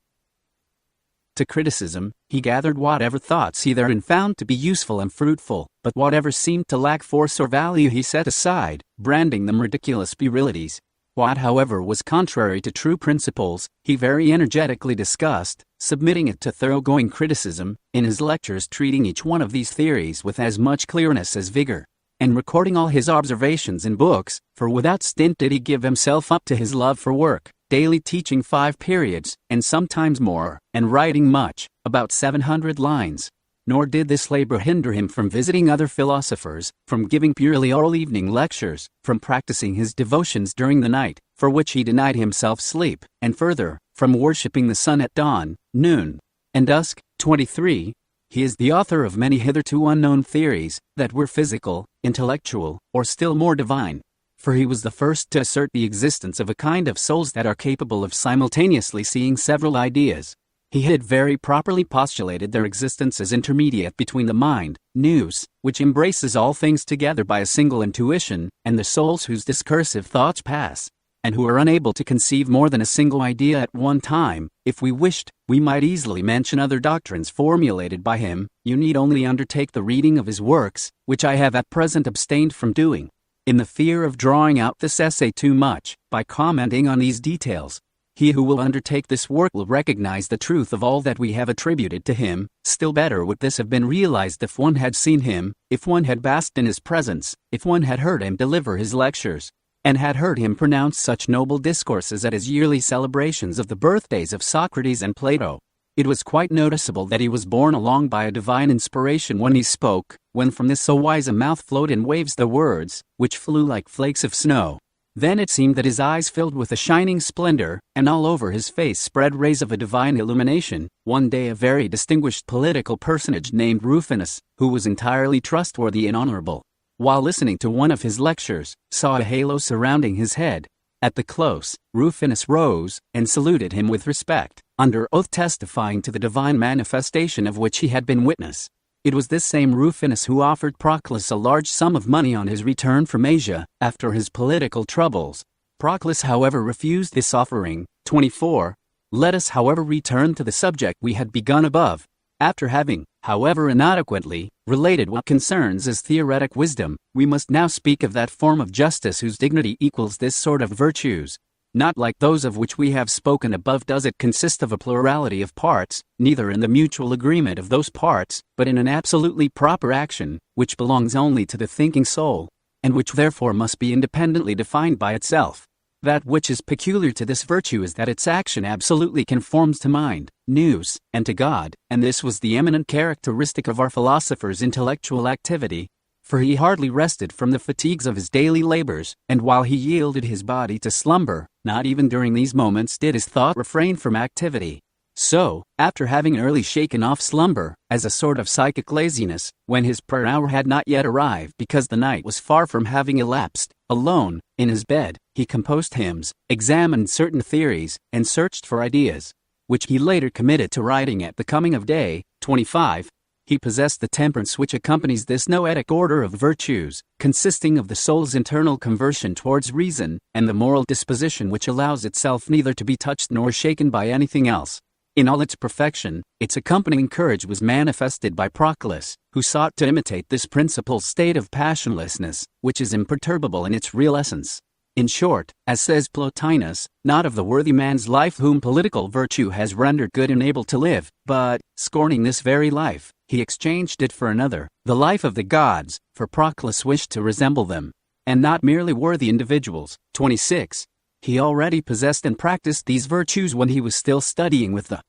To criticism, he gathered whatever thoughts he therein found to be useful and fruitful, but whatever seemed to lack force or value he set aside, branding them ridiculous puerilities. What, however, was contrary to true principles, he very energetically discussed, submitting it to thoroughgoing criticism, in his lectures treating each one of these theories with as much clearness as vigor, and recording all his observations in books, for without stint did he give himself up to his love for work, daily teaching 5 periods, and sometimes more, and writing much, about 700 lines. Nor did this labor hinder him from visiting other philosophers, from giving purely oral evening lectures, from practicing his devotions during the night, for which he denied himself sleep, and further, from worshipping the sun at dawn, noon, and dusk. 23. He is the author of many hitherto unknown theories, that were physical, intellectual, or still more divine. For he was the first to assert the existence of a kind of souls that are capable of simultaneously seeing several ideas. He had very properly postulated their existence as intermediate between the mind, nous, which embraces all things together by a single intuition, and the souls whose discursive thoughts pass, and who are unable to conceive more than a single idea at one time. If we wished, we might easily mention other doctrines formulated by him. You need only undertake the reading of his works, which I have at present abstained from doing, in the fear of drawing out this essay too much, by commenting on these details. He who will undertake this work will recognize the truth of all that we have attributed to him. Still better would this have been realized if one had seen him, if one had basked in his presence, if one had heard him deliver his lectures, and had heard him pronounce such noble discourses at his yearly celebrations of the birthdays of Socrates and Plato. It was quite noticeable that he was borne along by a divine inspiration when he spoke, when from this so wise a mouth flowed in waves the words, which flew like flakes of snow. Then it seemed that his eyes filled with a shining splendor, and all over his face spread rays of a divine illumination. One day a very distinguished political personage named Rufinus, who was entirely trustworthy and honorable, while listening to one of his lectures, saw a halo surrounding his head. At the close, Rufinus rose, and saluted him with respect, under oath testifying to the divine manifestation of which he had been witness. It was this same Rufinus who offered Proclus a large sum of money on his return from Asia, after his political troubles. Proclus, however, refused this offering. 24. Let us, however, return to the subject we had begun above. After having, however inadequately, related what concerns as theoretic wisdom, we must now speak of that form of justice whose dignity equals this sort of virtues. Not like those of which we have spoken above does it consist of a plurality of parts, neither in the mutual agreement of those parts, but in an absolutely proper action, which belongs only to the thinking soul, and which therefore must be independently defined by itself. That which is peculiar to this virtue is that its action absolutely conforms to mind, nous, and to God, and this was the eminent characteristic of our philosopher's intellectual activity. For he hardly rested from the fatigues of his daily labors, and while he yielded his body to slumber, not even during these moments did his thought refrain from activity. So, after having early shaken off slumber, as a sort of psychic laziness, when his prayer hour had not yet arrived because the night was far from having elapsed, alone, in his bed, he composed hymns, examined certain theories, and searched for ideas, which he later committed to writing at the coming of day. 25. He possessed the temperance which accompanies this noetic order of virtues, consisting of the soul's internal conversion towards reason, and the moral disposition which allows itself neither to be touched nor shaken by anything else. In all its perfection, its accompanying courage was manifested by Proclus, who sought to imitate this principal state of passionlessness, which is imperturbable in its real essence. In short, as says Plotinus, not of the worthy man's life whom political virtue has rendered good and able to live, but, scorning this very life, he exchanged it for another, the life of the gods, for Proclus wished to resemble them, and not merely worthy individuals. 26. He already possessed and practiced these virtues when he was still studying with the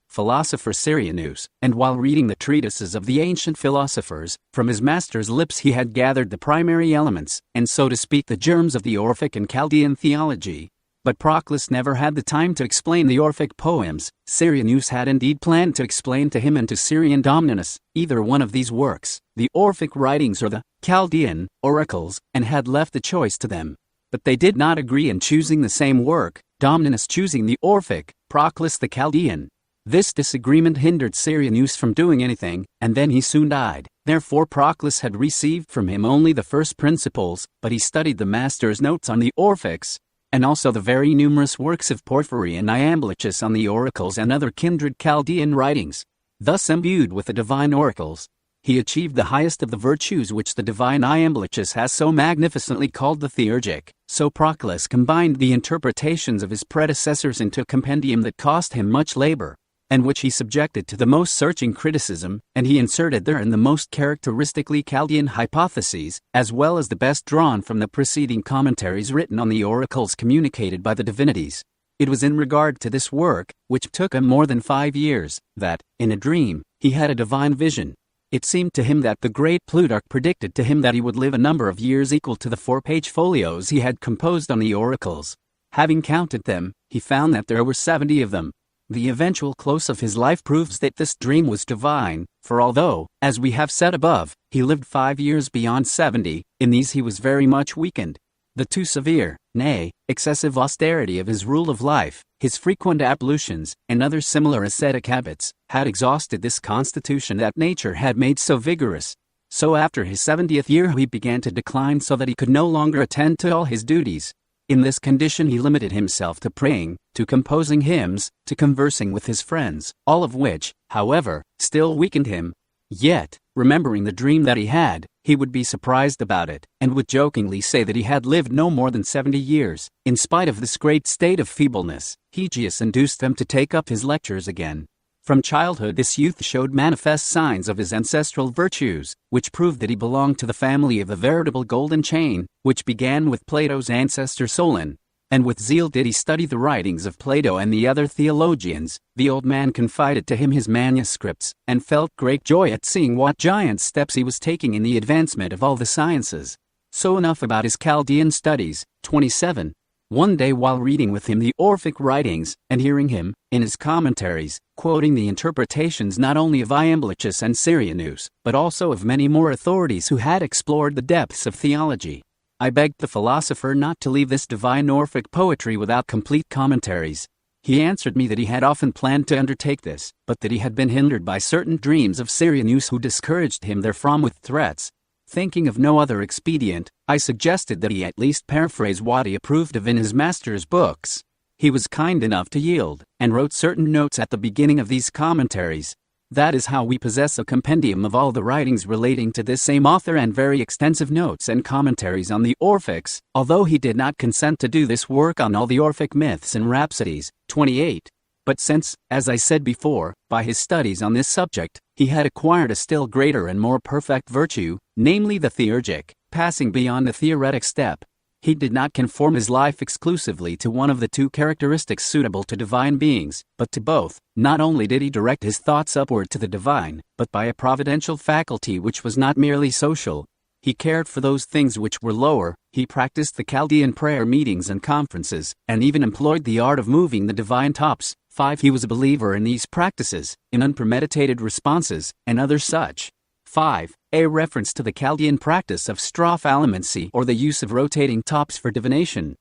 philosopher Syrianus, and while reading the treatises of the ancient philosophers, from his master's lips he had gathered the primary elements, and so to speak the germs of the Orphic and Chaldean theology. But Proclus never had the time to explain the Orphic poems. Syrianus had indeed planned to explain to him and to Syrian Domninus, either one of these works, the Orphic writings or the Chaldean oracles, and had left the choice to them. But they did not agree in choosing the same work, Domninus choosing the Orphic, Proclus the Chaldean. This disagreement hindered Syrianus from doing anything, and then he soon died. Therefore Proclus had received from him only the first principles, but he studied the master's notes on the Orphics, and also the very numerous works of Porphyry and Iamblichus on the oracles and other kindred Chaldean writings. Thus imbued with the divine oracles, he achieved the highest of the virtues which the divine Iamblichus has so magnificently called the theurgic. So Proclus combined the interpretations of his predecessors into a compendium that cost him much labor, and which he subjected to the most searching criticism, and he inserted therein the most characteristically Chaldean hypotheses, as well as the best drawn from the preceding commentaries written on the oracles communicated by the divinities. It was in regard to this work, which took him more than 5 years, that, in a dream, he had a divine vision. It seemed to him that the great Plutarch predicted to him that he would live a number of years equal to the 4-page folios he had composed on the oracles. Having counted them, he found that there were 70 of them. The eventual close of his life proves that this dream was divine, for although, as we have said above, he lived 5 years beyond 70, in these he was very much weakened. The too severe, nay, excessive austerity of his rule of life, his frequent ablutions, and other similar ascetic habits, had exhausted this constitution that nature had made so vigorous. So after his 70th year he began to decline so that he could no longer attend to all his duties. In this condition he limited himself to praying, to composing hymns, to conversing with his friends, all of which, however, still weakened him. Yet, remembering the dream that he had, he would be surprised about it, and would jokingly say that he had lived no more than 70 years. In spite of this great state of feebleness, Hegius induced him to take up his lectures again. From childhood this youth showed manifest signs of his ancestral virtues, which proved that he belonged to the family of the veritable golden chain, which began with Plato's ancestor Solon. And with zeal did he study the writings of Plato and the other theologians. The old man confided to him his manuscripts, and felt great joy at seeing what giant steps he was taking in the advancement of all the sciences. So enough about his Chaldean studies. 27. One day while reading with him the Orphic writings, and hearing him, in his commentaries, quoting the interpretations not only of Iamblichus and Syrianus, but also of many more authorities who had explored the depths of theology, I begged the philosopher not to leave this divine Orphic poetry without complete commentaries. He answered me that he had often planned to undertake this, but that he had been hindered by certain dreams of Syrianus who discouraged him therefrom with threats. Thinking of no other expedient, I suggested that he at least paraphrase what he approved of in his master's books. He was kind enough to yield, and wrote certain notes at the beginning of these commentaries. That is how we possess a compendium of all the writings relating to this same author and very extensive notes and commentaries on the Orphics, although he did not consent to do this work on all the Orphic myths and rhapsodies. 28. But since, as I said before, by his studies on this subject, he had acquired a still greater and more perfect virtue, namely the theurgic, passing beyond the theoretic step, he did not conform his life exclusively to one of the two characteristics suitable to divine beings, but to both. Not only did he direct his thoughts upward to the divine, but by a providential faculty which was not merely social. He cared for those things which were lower, he practiced the Chaldean prayer meetings and conferences, and even employed the art of moving the divine tops. 5. He was a believer in these practices, in unpremeditated responses, and other such. 5. A reference to the Chaldean practice of strophallomancy or the use of rotating tops for divination.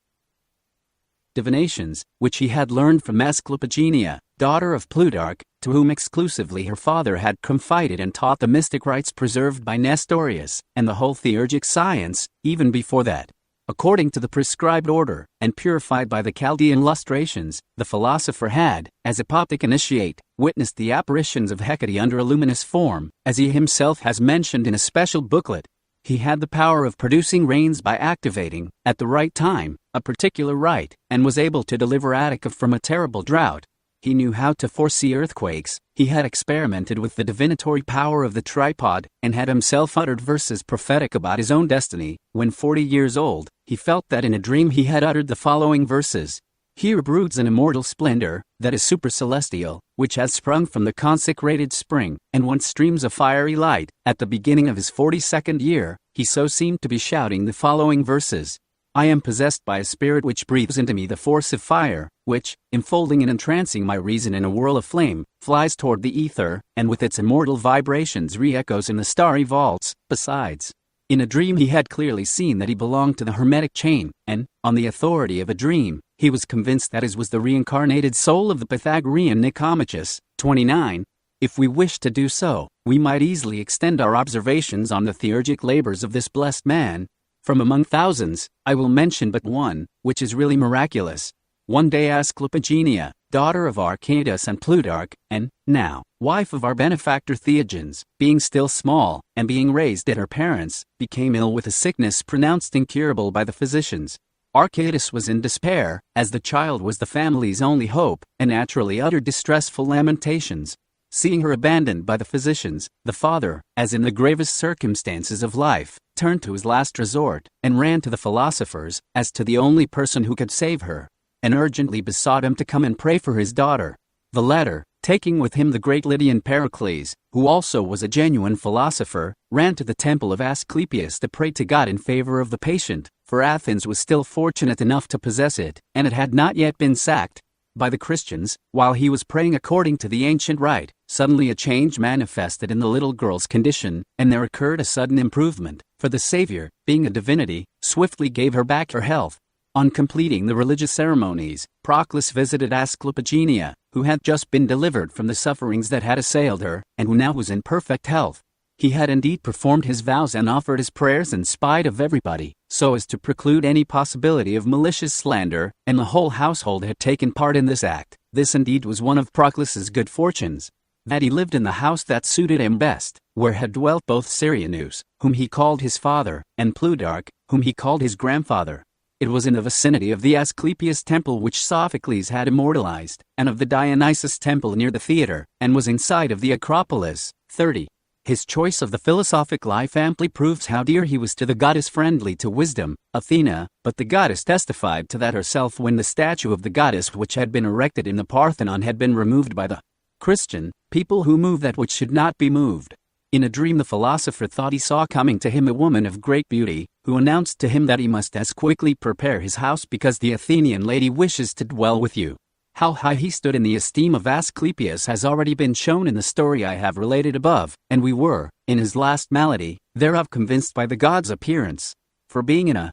Divinations, which he had learned from Asclepigenia, daughter of Plutarch, to whom exclusively her father had confided and taught the mystic rites preserved by Nestorius, and the whole theurgic science, even before that. According to the prescribed order, and purified by the Chaldean lustrations, the philosopher had, as apoptic initiate, witnessed the apparitions of Hecate under a luminous form, as he himself has mentioned in a special booklet. He had the power of producing rains by activating, at the right time, a particular rite, and was able to deliver Attica from a terrible drought. He knew how to foresee earthquakes, he had experimented with the divinatory power of the tripod, and had himself uttered verses prophetic about his own destiny. When 40 years old, he felt that in a dream he had uttered the following verses. Here broods an immortal splendor, that is supercelestial, which has sprung from the consecrated spring, and whence streams a fiery light. At the beginning of his 42nd year, he so seemed to be shouting the following verses. I am possessed by a spirit which breathes into me the force of fire, which, enfolding and entrancing my reason in a whirl of flame, flies toward the ether, and with its immortal vibrations re-echoes in the starry vaults. Besides, in a dream he had clearly seen that he belonged to the Hermetic chain, and, on the authority of a dream, he was convinced that his was the reincarnated soul of the Pythagorean Nicomachus. 29. If we wish to do so, we might easily extend our observations on the theurgic labors of this blessed man. From among thousands, I will mention but one, which is really miraculous. One day Asclepigenia, daughter of Arcadius and Plutarch, and, now, wife of our benefactor Theogenes, being still small, and being raised at her parents', became ill with a sickness pronounced incurable by the physicians. Arcadius was in despair, as the child was the family's only hope, and naturally uttered distressful lamentations. Seeing her abandoned by the physicians, the father, as in the gravest circumstances of life, turned to his last resort, and ran to the philosophers, as to the only person who could save her, and urgently besought him to come and pray for his daughter. The latter, taking with him the great Lydian Pericles, who also was a genuine philosopher, ran to the temple of Asclepius to pray to God in favor of the patient, for Athens was still fortunate enough to possess it, and it had not yet been sacked by the Christians. While he was praying according to the ancient rite, suddenly a change manifested in the little girl's condition, and there occurred a sudden improvement, for the Savior, being a divinity, swiftly gave her back her health. On completing the religious ceremonies, Proclus visited Asclepigenia, who had just been delivered from the sufferings that had assailed her, and who now was in perfect health. He had indeed performed his vows and offered his prayers in spite of everybody, so as to preclude any possibility of malicious slander, and the whole household had taken part in this act. This indeed was one of Proclus's good fortunes, that he lived in the house that suited him best, where had dwelt both Syrianus, whom he called his father, and Plutarch, whom he called his grandfather. It was in the vicinity of the Asclepius temple which Sophocles had immortalized, and of the Dionysus temple near the theater, and was in sight of the Acropolis. 30. His choice of the philosophic life amply proves how dear he was to the goddess friendly to wisdom, Athena, but the goddess testified to that herself when the statue of the goddess which had been erected in the Parthenon had been removed by the Christian people who move that which should not be moved. In a dream the philosopher thought he saw coming to him a woman of great beauty, who announced to him that he must as quickly prepare his house because the Athenian lady wishes to dwell with you. How high he stood in the esteem of Asclepius has already been shown in the story I have related above, and we were, in his last malady, thereof convinced by the god's appearance. For being in a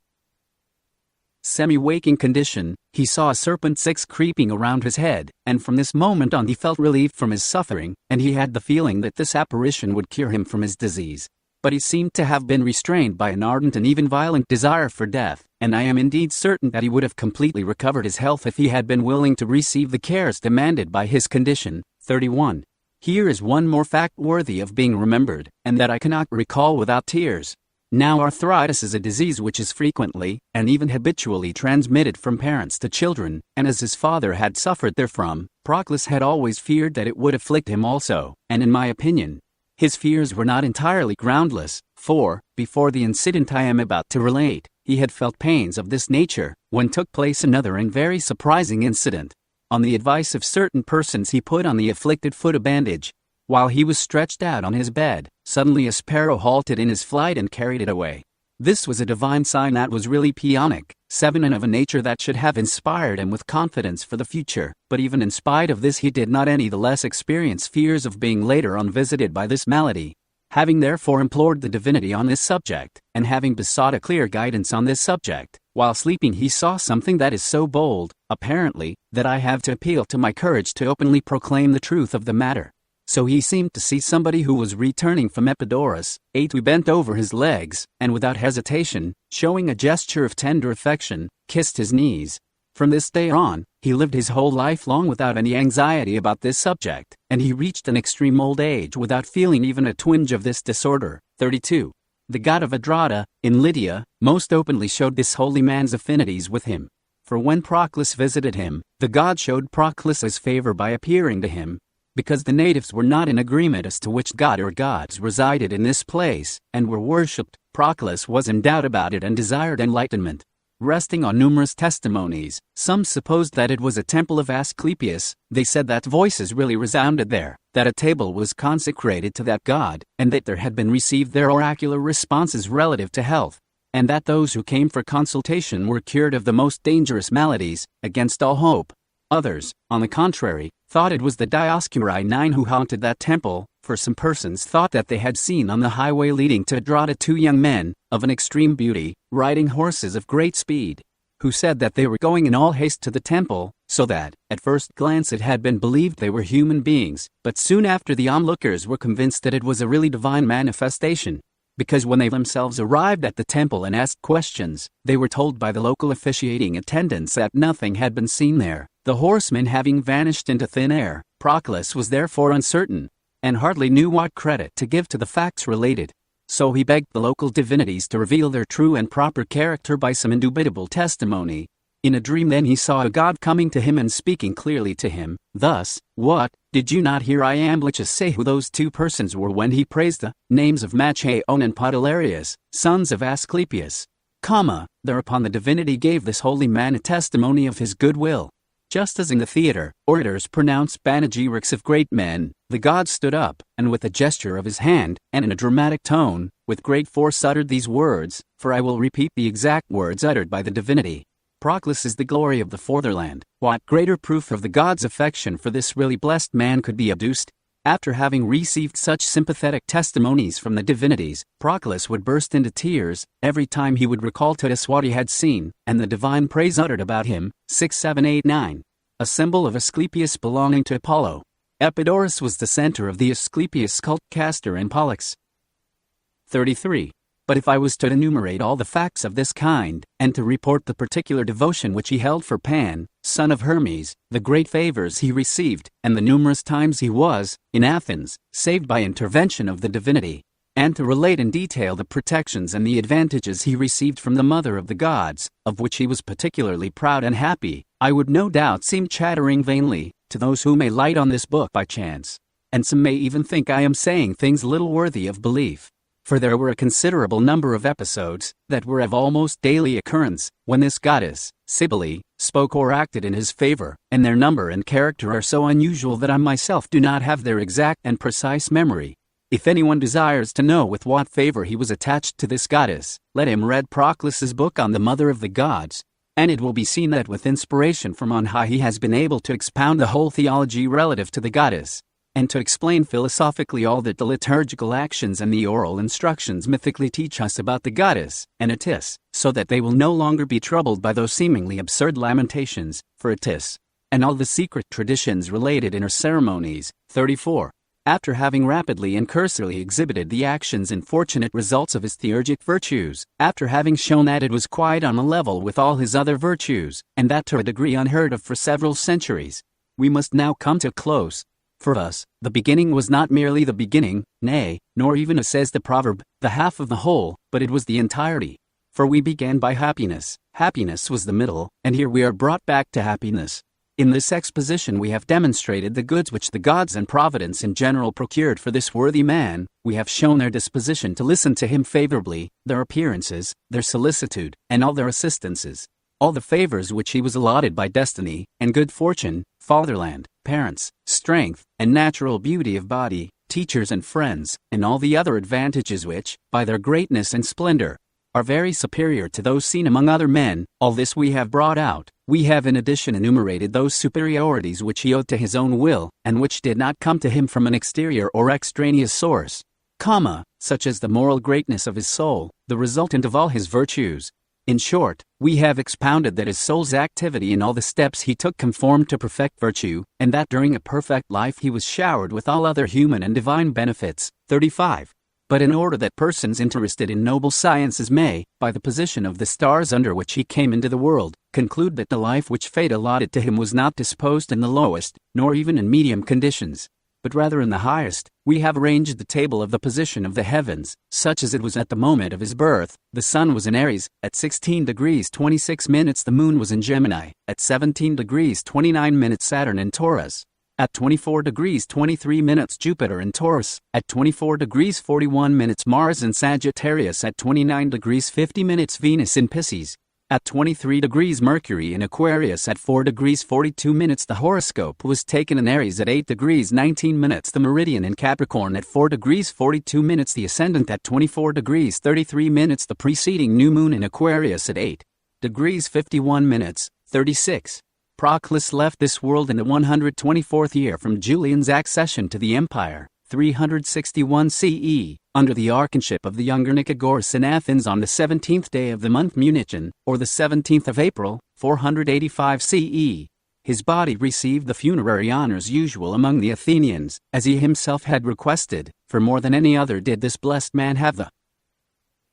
semi-waking condition, he saw a serpent 6 creeping around his head, and from this moment on he felt relieved from his suffering, and he had the feeling that this apparition would cure him from his disease. But he seemed to have been restrained by an ardent and even violent desire for death, and I am indeed certain that he would have completely recovered his health if he had been willing to receive the cares demanded by his condition. 31. Here is one more fact worthy of being remembered, and that I cannot recall without tears. Now arthritis is a disease which is frequently, and even habitually transmitted from parents to children, and as his father had suffered therefrom, Proclus had always feared that it would afflict him also, and in my opinion, his fears were not entirely groundless, for, before the incident I am about to relate, he had felt pains of this nature, when took place another and very surprising incident. On the advice of certain persons he put on the afflicted foot a bandage. While he was stretched out on his bed, suddenly a sparrow halted in his flight and carried it away. This was a divine sign that was really pionic, and of a nature that should have inspired him with confidence for the future, but even in spite of this he did not any the less experience fears of being later on visited by this malady. Having therefore implored the divinity on this subject, and having besought a clear guidance on this subject, while sleeping he saw something that is so bold, apparently, that I have to appeal to my courage to openly proclaim the truth of the matter. So he seemed to see somebody who was returning from Epidaurus, who bent over his legs, and without hesitation, showing a gesture of tender affection, kissed his knees. From this day on, he lived his whole life long without any anxiety about this subject, and he reached an extreme old age without feeling even a twinge of this disorder. 32. The god of Adrada, in Lydia, most openly showed this holy man's affinities with him. For when Proclus visited him, the god showed Proclus his favor by appearing to him. Because the natives were not in agreement as to which god or gods resided in this place, and were worshipped, Proclus was in doubt about it and desired enlightenment. Resting on numerous testimonies, some supposed that it was a temple of Asclepius. They said that voices really resounded there, that a table was consecrated to that god, and that there had been received their oracular responses relative to health, and that those who came for consultation were cured of the most dangerous maladies, against all hope. Others, on the contrary, thought it was the Dioscuri 9 who haunted that temple, for some persons thought that they had seen on the highway leading to Adrada 2 young men, of an extreme beauty, riding horses of great speed, who said that they were going in all haste to the temple, so that, at first glance it had been believed they were human beings, but soon after the onlookers were convinced that it was a really divine manifestation. Because when they themselves arrived at the temple and asked questions, they were told by the local officiating attendants that nothing had been seen there, the horsemen having vanished into thin air. Proclus was therefore uncertain, and hardly knew what credit to give to the facts related. So he begged the local divinities to reveal their true and proper character by some indubitable testimony. In a dream then he saw a god coming to him and speaking clearly to him, thus, "What, did you not hear Iamblichus say who those 2 persons were when he praised the names of Machaon and Podalirius, sons of Asclepius?" Thereupon the divinity gave this holy man a testimony of his goodwill. Just as in the theater, orators pronounce panegyrics of great men, the god stood up, and with a gesture of his hand, and in a dramatic tone, with great force uttered these words, for I will repeat the exact words uttered by the divinity. Proclus is the glory of the Fatherland. What greater proof of the god's affection for this really blessed man could be adduced? After having received such sympathetic testimonies from the divinities, Proclus would burst into tears every time he would recall to us what he had seen, and the divine praise uttered about him. 6, 7, 8, 9. A symbol of Asclepius belonging to Apollo. Epidaurus was the center of the Asclepius cult, Castor and Pollux. 33. But if I was to enumerate all the facts of this kind, and to report the particular devotion which he held for Pan, son of Hermes, the great favors he received, and the numerous times he was, in Athens, saved by intervention of the divinity, and to relate in detail the protections and the advantages he received from the mother of the gods, of which he was particularly proud and happy, I would no doubt seem chattering vainly, to those who may light on this book by chance. And some may even think I am saying things little worthy of belief. For there were a considerable number of episodes, that were of almost daily occurrence, when this goddess, Cybele, spoke or acted in his favor, and their number and character are so unusual that I myself do not have their exact and precise memory. If anyone desires to know with what favor he was attached to this goddess, let him read Proclus's book on the Mother of the Gods, and it will be seen that with inspiration from on high he has been able to expound the whole theology relative to the goddess, and to explain philosophically all that the liturgical actions and the oral instructions mythically teach us about the goddess and Attis, so that they will no longer be troubled by those seemingly absurd lamentations for Attis, and all the secret traditions related in her ceremonies. 34. After having rapidly and cursorily exhibited the actions and fortunate results of his theurgic virtues, after having shown that it was quite on a level with all his other virtues, and that to a degree unheard of for several centuries, we must now come to a close. For us, the beginning was not merely the beginning, nay, nor even as says the proverb, the half of the whole, but it was the entirety. For we began by happiness, happiness was the middle, and here we are brought back to happiness. In this exposition we have demonstrated the goods which the gods and providence in general procured for this worthy man, we have shown their disposition to listen to him favorably, their appearances, their solicitude, and all their assistances. All the favors which he was allotted by destiny, and good fortune, fatherland, parents, strength, and natural beauty of body, teachers and friends, and all the other advantages which, by their greatness and splendor, are very superior to those seen among other men, all this we have brought out. We have in addition enumerated those superiorities which he owed to his own will, and which did not come to him from an exterior or extraneous source, such as the moral greatness of his soul, the resultant of all his virtues. In short, we have expounded that his soul's activity in all the steps he took conformed to perfect virtue, and that during a perfect life he was showered with all other human and divine benefits. 35. But in order that persons interested in noble sciences may, by the position of the stars under which he came into the world, conclude that the life which fate allotted to him was not disposed in the lowest, nor even in medium conditions, but rather in the highest, we have arranged the table of the position of the heavens, such as it was at the moment of his birth. The sun was in Aries, at 16 degrees 26 minutes the moon was in Gemini, at 17 degrees 29 minutes Saturn in Taurus, at 24 degrees 23 minutes Jupiter in Taurus, at 24 degrees 41 minutes Mars in Sagittarius, at 29 degrees 50 minutes Venus in Pisces, at 23 degrees Mercury in Aquarius, at 4 degrees 42 minutes the horoscope was taken in Aries, at 8 degrees 19 minutes the meridian in Capricorn, at 4 degrees 42 minutes the ascendant, at 24 degrees 33 minutes the preceding new moon in Aquarius, at 8 degrees 51 minutes, 36. Proclus left this world in the 124th year from Julian's accession to the empire, 361 CE, under the archonship of the younger Nicagoras in Athens on the 17th day of the month Munichian, or the 17th of April, 485 CE. His body received the funerary honors usual among the Athenians, as he himself had requested, for more than any other did this blessed man have the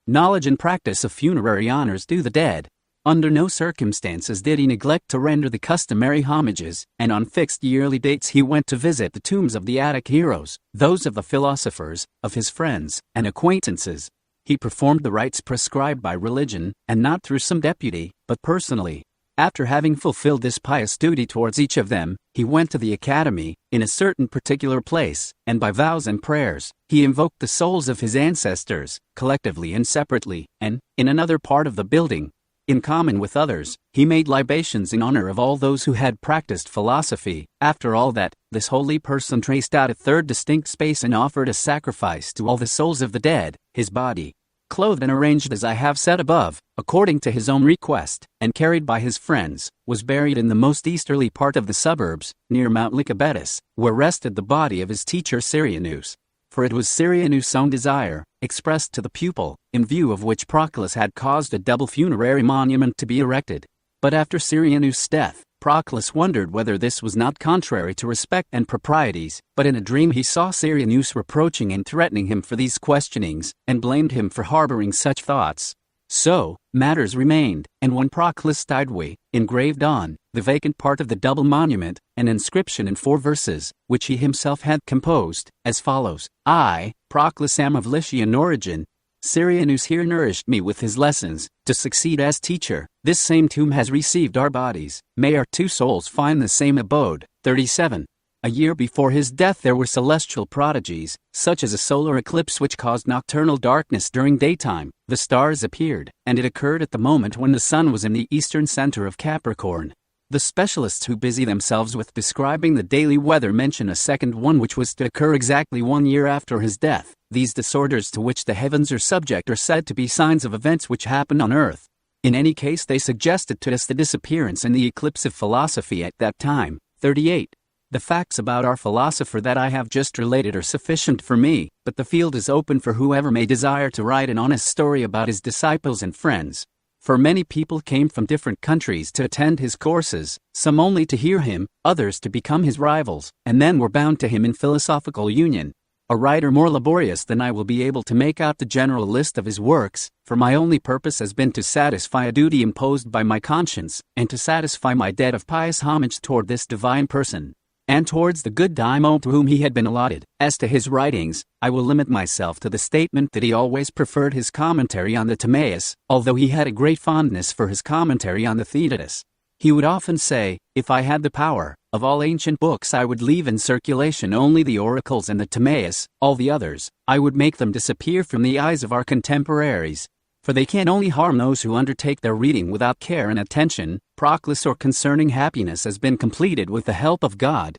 knowledge and practice of funerary honors due the dead. Under no circumstances did he neglect to render the customary homages, and on fixed yearly dates he went to visit the tombs of the Attic heroes, those of the philosophers, of his friends and acquaintances. He performed the rites prescribed by religion, and not through some deputy, but personally. After having fulfilled this pious duty towards each of them, he went to the academy, in a certain particular place, and by vows and prayers, he invoked the souls of his ancestors, collectively and separately, and, in another part of the building, in common with others, he made libations in honor of all those who had practiced philosophy. After all that, this holy person traced out a third distinct space and offered a sacrifice to all the souls of the dead. His body, clothed and arranged as I have said above, according to his own request, and carried by his friends, was buried in the most easterly part of the suburbs, near Mount Lycabettus, where rested the body of his teacher Syrianus. For it was Syrianus' own desire, expressed to the pupil, in view of which Proclus had caused a double funerary monument to be erected. But after Syrianus' death, Proclus wondered whether this was not contrary to respect and proprieties, but in a dream he saw Syrianus reproaching and threatening him for these questionings, and blamed him for harboring such thoughts. So, matters remained, and when Proclus died we engraved on the vacant part of the double monument an inscription in 4 verses, which he himself had composed, as follows: I, Proclus, am of Lycian origin. Syrianus here nourished me with his lessons, to succeed as teacher. This same tomb has received our bodies. May our 2 souls find the same abode. 37. A year before his death there were celestial prodigies, such as a solar eclipse which caused nocturnal darkness during daytime. The stars appeared, and it occurred at the moment when the sun was in the eastern center of Capricorn. The specialists who busy themselves with describing the daily weather mention a second one which was to occur exactly 1 year after his death. These disorders to which the heavens are subject are said to be signs of events which happen on earth. In any case they suggested to us the disappearance and the eclipse of philosophy at that time. 38. The facts about our philosopher that I have just related are sufficient for me, but the field is open for whoever may desire to write an honest story about his disciples and friends. For many people came from different countries to attend his courses, some only to hear him, others to become his rivals, and then were bound to him in philosophical union. A writer more laborious than I will be able to make out the general list of his works, for my only purpose has been to satisfy a duty imposed by my conscience, and to satisfy my debt of pious homage toward this divine person. and towards the good daimyo to whom he had been allotted. As to his writings, I will limit myself to the statement that he always preferred his commentary on the Timaeus, although he had a great fondness for his commentary on the Theaetetus. He would often say, "If I had the power, of all ancient books I would leave in circulation only the Oracles and the Timaeus, all the others, I would make them disappear from the eyes of our contemporaries. For they can only harm those who undertake their reading without care and attention. Proclus or Concerning Happiness has been completed with the help of God,